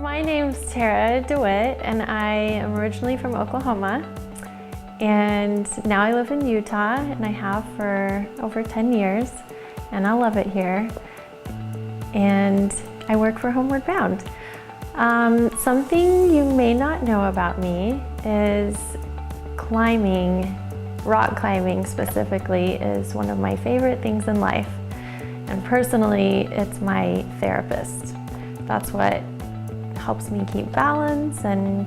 My name's DeWitt, and I am originally from Oklahoma, and now I live in Utah, and I have for over 10 years, and I love it here. And I work for Homeward. Something you may not know about me is climbing, rock climbing specifically, is one of my favorite things in life. And personally, it's my therapist. That's what helps me keep balance and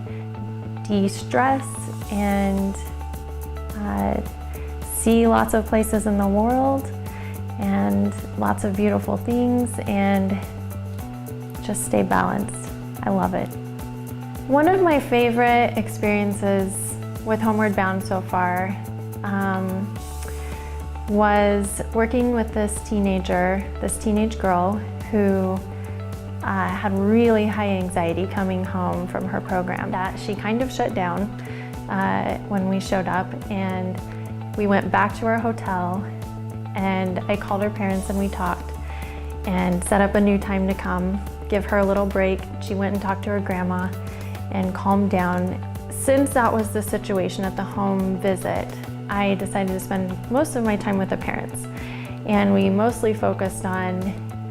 de-stress and see lots of places in the world and lots of beautiful things and just stay balanced. I love it. One of my favorite experiences with Homeward Bound so far was working with this teenage girl who had really high anxiety coming home from her program. That she kind of shut down when we showed up, and we went back to our hotel, and I called her parents and we talked and set up a new time to come, give her a little break. She went and talked to her grandma and calmed down. Since that was the situation at the home visit, I decided to spend most of my time with the parents, and we mostly focused on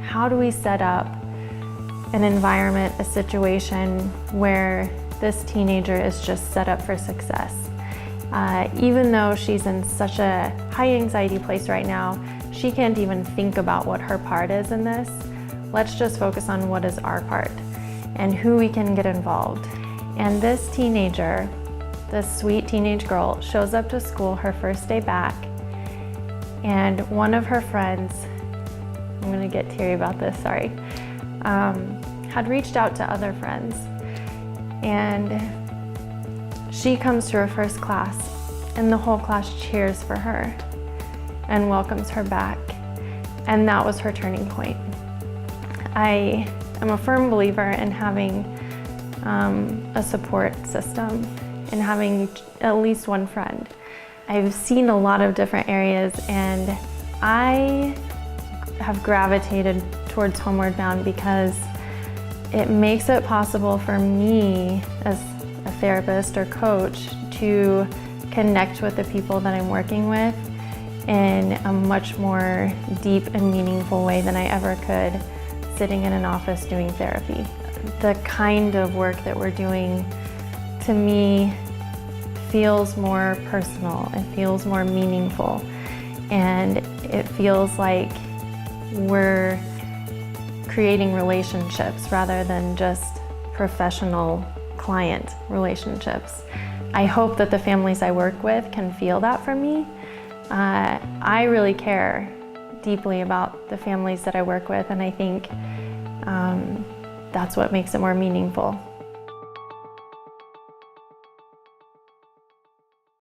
how do we set up an environment, a situation where this teenager is just set up for success. Even though she's in such a high anxiety place right now, she can't even think about what her part is in this. Let's just focus on what is our part and who we can get involved. And this teenager, this sweet teenage girl, shows up to school her first day back, and one of her friends, I'm gonna get teary about this, sorry, had reached out to other friends, and she comes to her first class, and the whole class cheers for her and welcomes her back, and that was her turning point. I am a firm believer in having a support system and having at least one friend. I've seen a lot of different areas, and I have gravitated towards Homeward Bound because it makes it possible for me as a therapist or coach to connect with the people that I'm working with in a much more deep and meaningful way than I ever could sitting in an office doing therapy. The kind of work that we're doing, to me, feels more personal, it feels more meaningful, and it feels like we're creating relationships rather than just professional client relationships. I hope that the families I work with can feel that from me. I really care deeply about the families that I work with, and I think that's what makes it more meaningful.